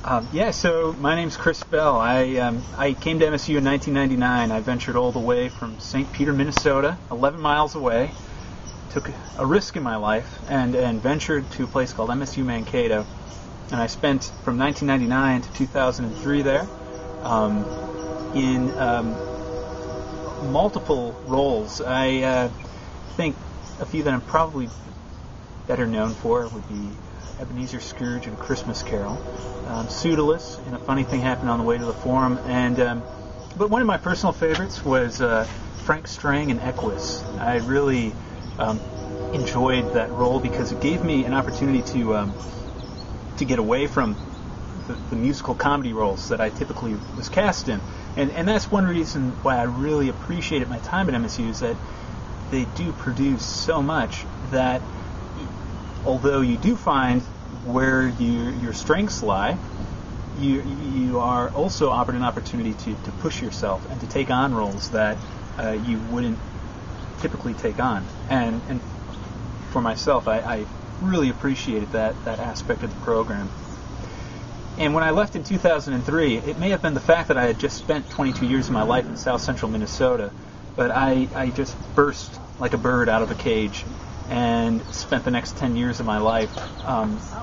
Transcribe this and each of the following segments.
Yeah, so my name's Chris Bell. I came to MSU in 1999. I ventured all the way from St. Peter, Minnesota, 11 miles away. Took a risk in my life and ventured to a place called MSU Mankato. And I spent from 1999 to 2003 there in multiple roles. I think a few that I'm probably better known for would be Ebenezer Scrooge and Christmas Carol, Pseudolus, and A Funny Thing Happened on the Way to the Forum, and but one of my personal favorites was Frank Strang and Equus. I really enjoyed that role because it gave me an opportunity to get away from the musical comedy roles that I typically was cast in, and that's one reason why I really appreciated my time at MSU, is that they do produce so much that although you do find where your strengths lie, you are also offered an opportunity to push yourself and to take on roles that you wouldn't typically take on. And for myself, I really appreciated that aspect of the program. And when I left in 2003, it may have been the fact that I had just spent 22 years of my life in south central Minnesota, but I just burst like a bird out of a cage and spent the next 10 years of my life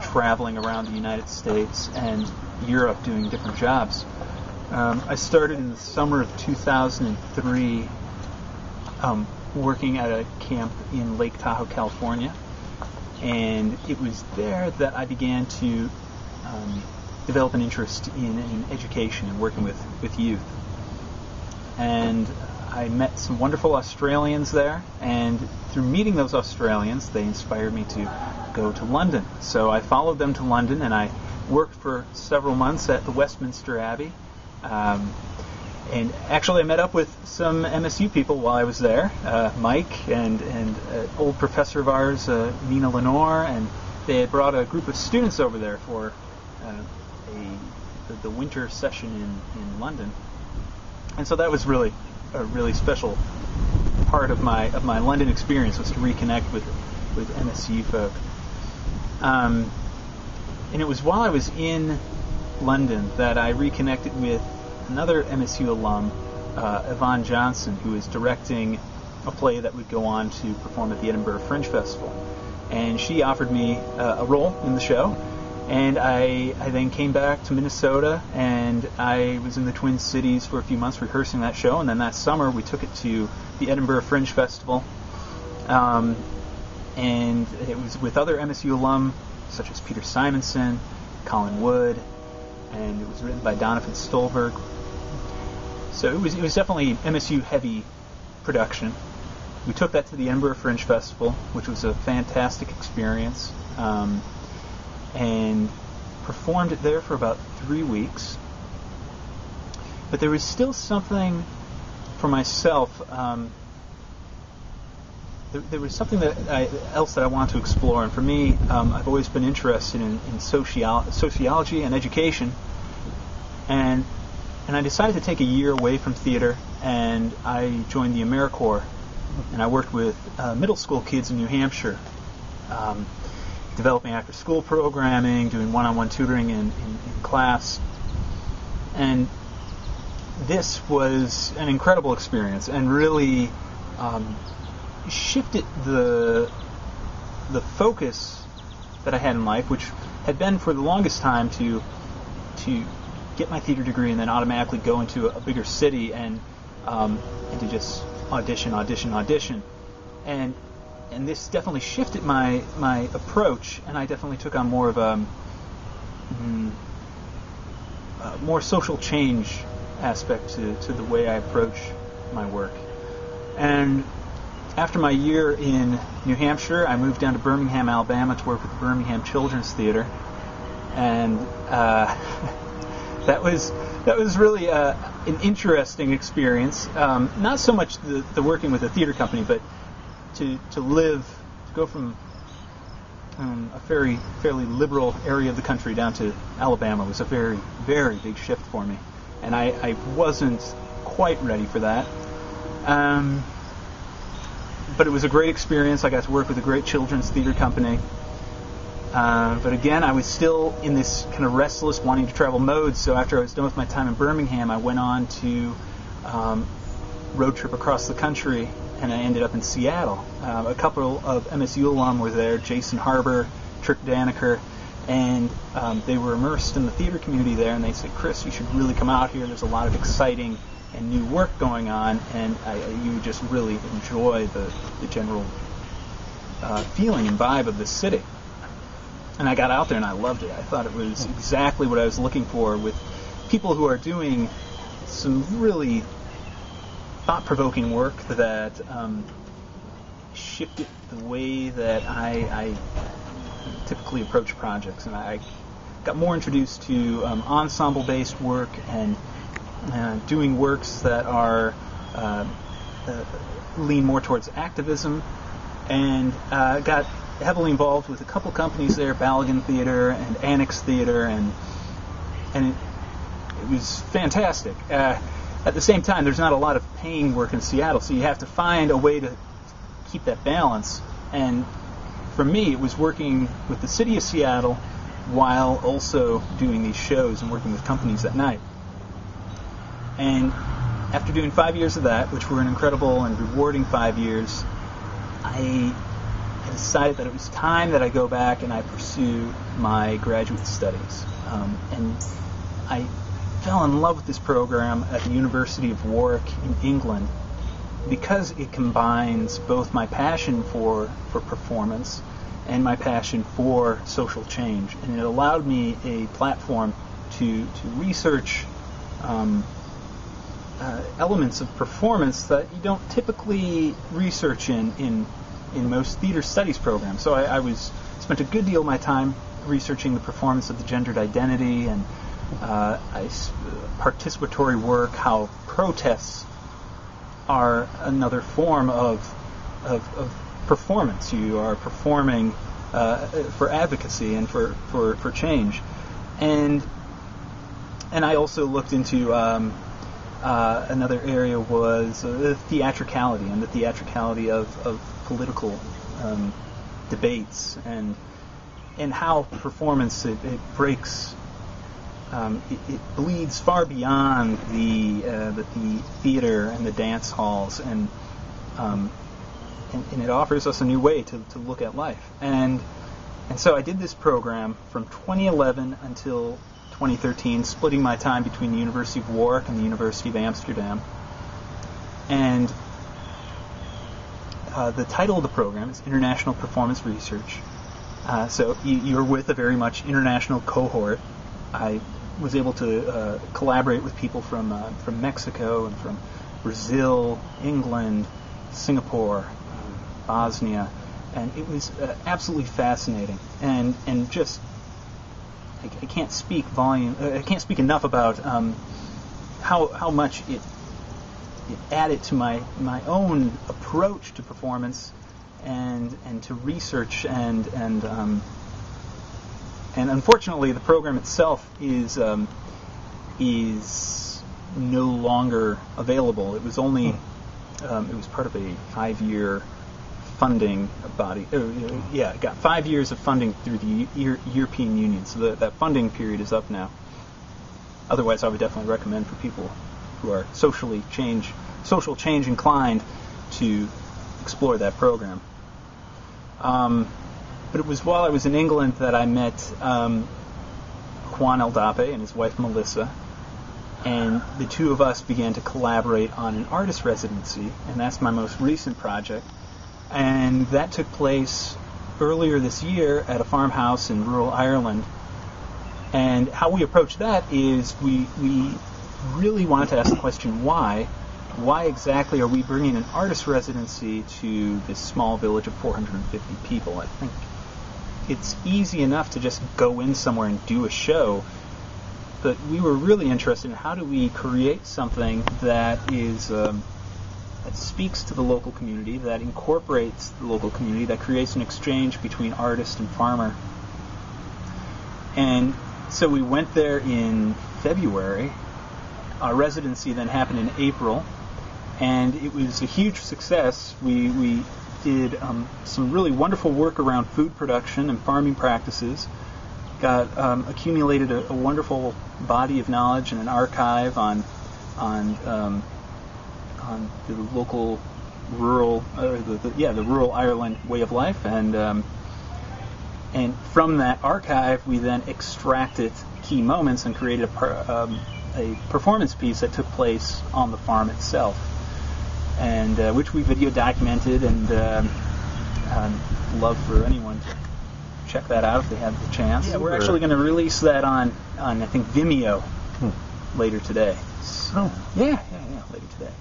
traveling around the United States and Europe doing different jobs. I started in the summer of 2003 working at a camp in Lake Tahoe, California, and it was there that I began to develop an interest in education and working with youth. And I met some wonderful Australians there, and through meeting those Australians, they inspired me to go to London. So I followed them to London, and I worked for several months at the Westminster Abbey. And actually, I met up with some MSU people while I was there, Mike and an old professor of ours, Nina Lenore, and they had brought a group of students over there for the winter session in London. And so that was really a really special part of my London experience, was to reconnect with MSU folk. And it was while I was in London that I reconnected with another MSU alum, Yvonne Johnson, who is directing a play that would go on to perform at the Edinburgh Fringe Festival. And she offered me a role in the show. And I then came back to Minnesota, and I was in the Twin Cities for a few months rehearsing that show, and then that summer we took it to the Edinburgh Fringe Festival. And it was with other MSU alum, such as Peter Simonson, Colin Wood, and it was written by Donovan Stolberg. So it was definitely MSU-heavy production. We took that to the Edinburgh Fringe Festival, which was a fantastic experience. And performed it there for about 3 weeks. But there was still something for myself. There was something else that I wanted to explore, and for me, I've always been interested in sociology and education. And I decided to take a year away from theater, and I joined the AmeriCorps, and I worked with middle school kids in New Hampshire. Developing after-school programming, doing one-on-one tutoring in class. And this was an incredible experience and really shifted the focus that I had in life, which had been for the longest time to get my theater degree and then automatically go into a bigger city and to just audition. And this definitely shifted my approach, and I definitely took on more of a more social change aspect to the way I approach my work. And after my year in New Hampshire, I moved down to Birmingham, Alabama, to work with the Birmingham Children's Theater, and that was really an interesting experience. Not so much the working with a theater company, but to go from a fairly liberal area of the country down to Alabama was a very, very big shift for me, and I wasn't quite ready for that. But it was a great experience. I got to work with a great children's theater company, But again, I was still in this kind of restless, wanting to travel mode. So after I was done with my time in Birmingham, I went on to road trip across the country, and I ended up in Seattle. A couple of MSU alum were there, Jason Harbour, Trick Daniker, and they were immersed in the theater community there, and they said, Chris, you should really come out here. There's a lot of exciting and new work going on, and you would just really enjoy the general feeling and vibe of this city. And I got out there and I loved it. I thought it was exactly what I was looking for, with people who are doing some really thought-provoking work that shifted the way that I typically approach projects. And I got more introduced to ensemble-based work and doing works that are lean more towards activism, and got heavily involved with a couple companies there, Balogun Theater and Annex Theater, and it was fantastic. At the same time, there's not a lot of paying work in Seattle, so you have to find a way to keep that balance. And for me, it was working with the city of Seattle while also doing these shows and working with companies at night. And after doing 5 years of that, which were an incredible and rewarding 5 years, I decided that it was time that I go back and I pursue my graduate studies. And I fell in love with this program at the University of Warwick in England because it combines both my passion for performance and my passion for social change. And it allowed me a platform to research elements of performance that you don't typically research in most theater studies programs. So I spent a good deal of my time researching the performance of the gendered identity and participatory work, how protests are another form of performance. You are performing for advocacy and for change. And I also looked into another area was theatricality, and the theatricality of political debates, and how performance it breaks, it bleeds far beyond the theater and the dance halls, and it offers us a new way to look at life. And so I did this program from 2011 until 2013, splitting my time between the University of Warwick and the University of Amsterdam. And the title of the program is International Performance Research. So you're with a very much international cohort. I was able to collaborate with people from Mexico and from Brazil, England, Singapore, Bosnia, and it was absolutely fascinating. And just I can't speak enough about how much it added to my own approach to performance and to research, and unfortunately the program itself is no longer available. It was only it was part of a 5-year funding body. It got 5 years of funding through the European Union, so that funding period is up now. Otherwise, I would definitely recommend for people who are social change inclined to explore that program. But it was while I was in England that I met Juan Eldape and his wife Melissa, and the two of us began to collaborate on an artist residency, and that's my most recent project. And that took place earlier this year at a farmhouse in rural Ireland. And how we approached that is we really wanted to ask the question, why exactly are we bringing an artist residency to this small village of 450 people? I think it's easy enough to just go in somewhere and do a show, but we were really interested in how do we create something that is that speaks to the local community, that incorporates the local community, that creates an exchange between artist and farmer. And so we went there in February. Our residency then happened in April, and it was a huge success. We did some really wonderful work around food production and farming practices. Got accumulated a wonderful body of knowledge and an archive on the local rural, the rural Ireland way of life, and from that archive we then extracted key moments and created a performance piece that took place on the farm itself, and which we video documented, and love for anyone to check that out if they have the chance. Yeah, we're actually going to release that on I think Vimeo later today. So, yeah, later today.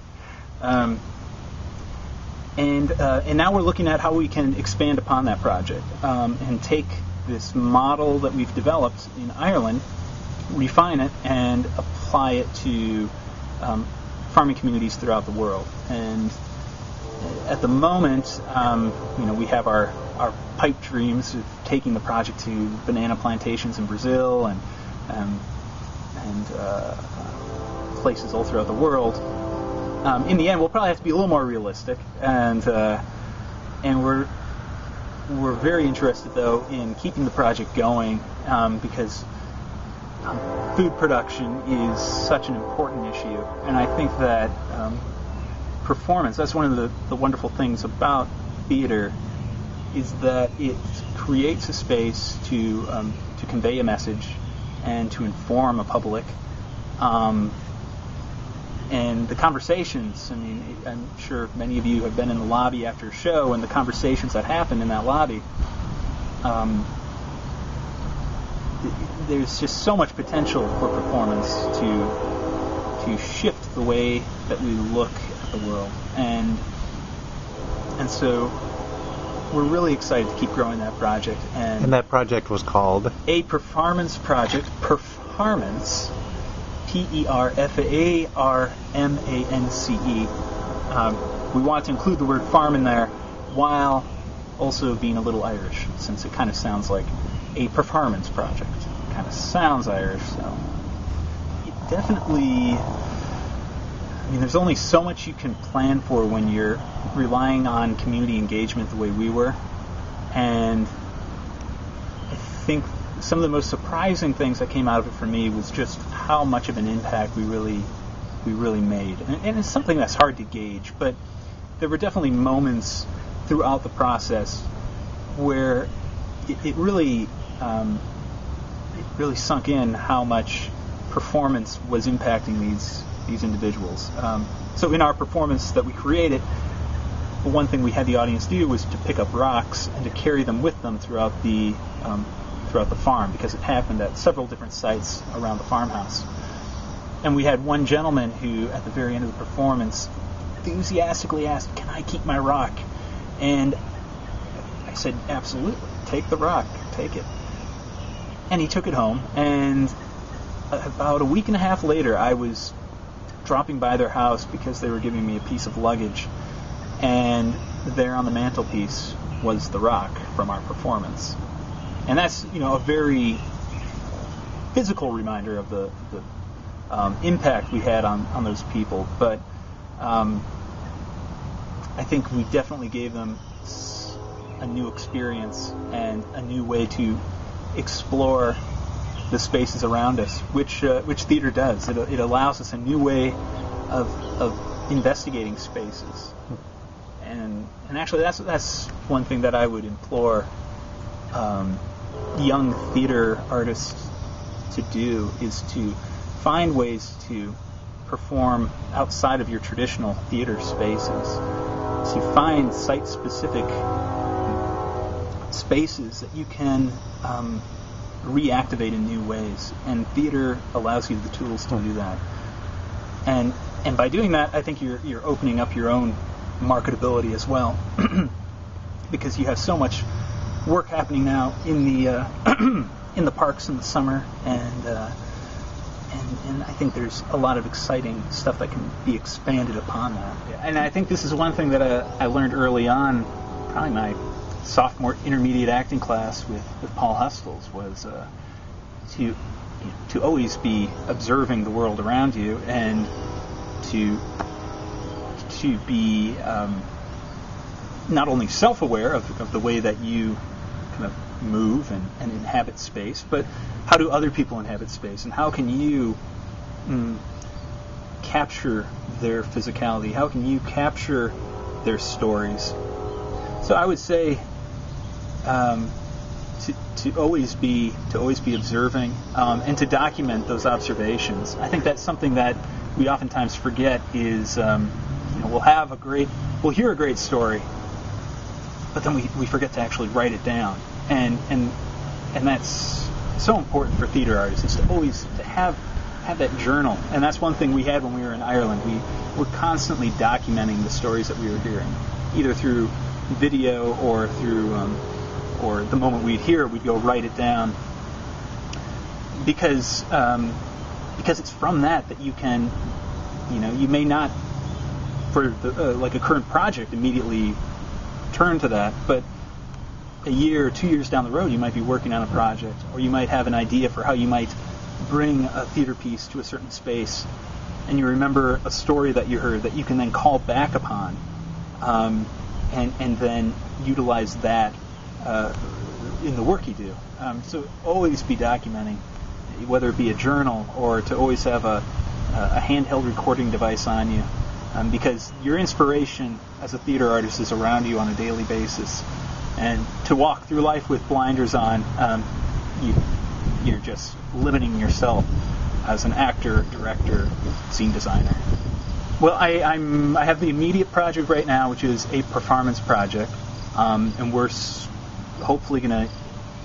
And now we're looking at how we can expand upon that project and take this model that we've developed in Ireland, refine it, and apply it to farming communities throughout the world. And at the moment, we have our pipe dreams of taking the project to banana plantations in Brazil and places all throughout the world. In the end, we'll probably have to be a little more realistic, and we're very interested though in keeping the project going because food production is such an important issue, and I think that performance, that's one of the wonderful things about theater, is that it creates a space to convey a message and to inform a public. And the conversations, I mean, I'm sure many of you have been in the lobby after a show, and the conversations that happen in that lobby, there's just so much potential for performance to shift the way that we look at the world. And so we're really excited to keep growing that project. And that project was called? A PerFarmance project, PerFarmance, PerFarmance. We want to include the word farm in there while also being a little Irish, since it kind of sounds like a performance project. It kind of sounds Irish, so it definitely, there's only so much you can plan for when you're relying on community engagement the way we were, and I think some of the most surprising things that came out of it for me was just how much of an impact we really made. And it's something that's hard to gauge, but there were definitely moments throughout the process where it really sunk in how much performance was impacting these individuals. So in our performance that we created, the one thing we had the audience do was to pick up rocks and to carry them with them throughout the farm, because it happened at several different sites around the farmhouse. And we had one gentleman who, at the very end of the performance, enthusiastically asked, "Can I keep my rock?" And I said, "Absolutely, take the rock, take it." And he took it home, and about a week and a half later, I was dropping by their house because they were giving me a piece of luggage, and there on the mantelpiece was the rock from our performance. And that's, a very physical reminder of the impact we had on those people. But I think we definitely gave them a new experience and a new way to explore the spaces around us, which theater does. It allows us a new way of investigating spaces. And actually, that's one thing that I would implore young theater artists to do, is to find ways to perform outside of your traditional theater spaces, to find site-specific spaces that you can reactivate in new ways, and theater allows you the tools to do that. And by doing that, I think you're opening up your own marketability as well, because you have so much work happening now in the in the parks in the summer, and I think there's a lot of exciting stuff that can be expanded upon that. And I think this is one thing that I learned early on, probably my sophomore intermediate acting class with Paul Hustles, was to always be observing the world around you, and to be not only self-aware of the way that you kind of move and inhabit space, but how do other people inhabit space, and how can you capture their physicality? How can you capture their stories? So I would say to always be observing and to document those observations. I think that's something that we oftentimes forget is we'll hear a great story, but then we forget to actually write it down, and that's so important for theater artists, is to have that journal. And that's one thing we had when we were in Ireland. We were constantly documenting the stories that we were hearing, either through video or through or the moment we'd hear, we'd go write it down, because it's from that you can, you may not, for like a current project, immediately turn to that, but a year or 2 years down the road, you might be working on a project, or you might have an idea for how you might bring a theater piece to a certain space, and you remember a story that you heard that you can then call back upon, and then utilize that in the work you do. So always be documenting, whether it be a journal or to always have a handheld recording device on you, because your inspiration as a theater artist is around you on a daily basis. And to walk through life with blinders on, you're just limiting yourself as an actor, director, scene designer. Well, I have the immediate project right now, which is a PerFarmance project, and we're hopefully going to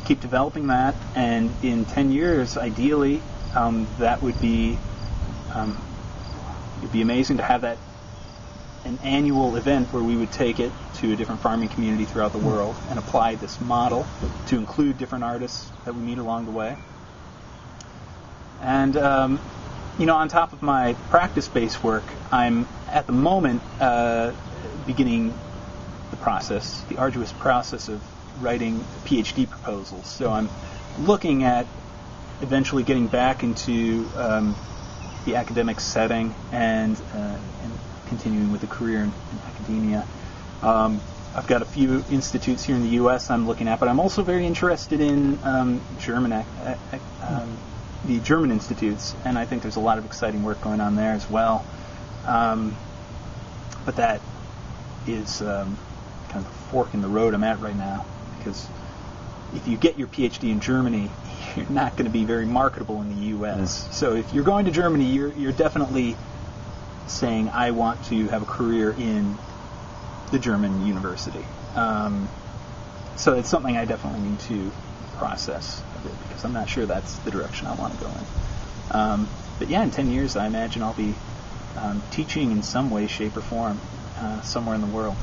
keep developing that. And in 10 years, ideally, that would be it'd be amazing to have that an annual event where we would take it to a different farming community throughout the world and apply this model to include different artists that we meet along the way. And on top of my practice-based work, I'm at the moment beginning the arduous process of writing PhD proposals. So I'm looking at eventually getting back into the academic setting and continuing with a career in academia. I've got a few institutes here in the U.S. I'm looking at, but I'm also very interested in the German institutes, and I think there's a lot of exciting work going on there as well. But that is kind of a fork in the road I'm at right now, because if you get your PhD in Germany, you're not going to be very marketable in the U.S. So if you're going to Germany, you're definitely saying, I want to have a career in the German university. So it's something I definitely need to process a bit, because I'm not sure that's the direction I want to go in. But yeah, in 10 years, I imagine I'll be teaching in some way, shape, or form somewhere in the world.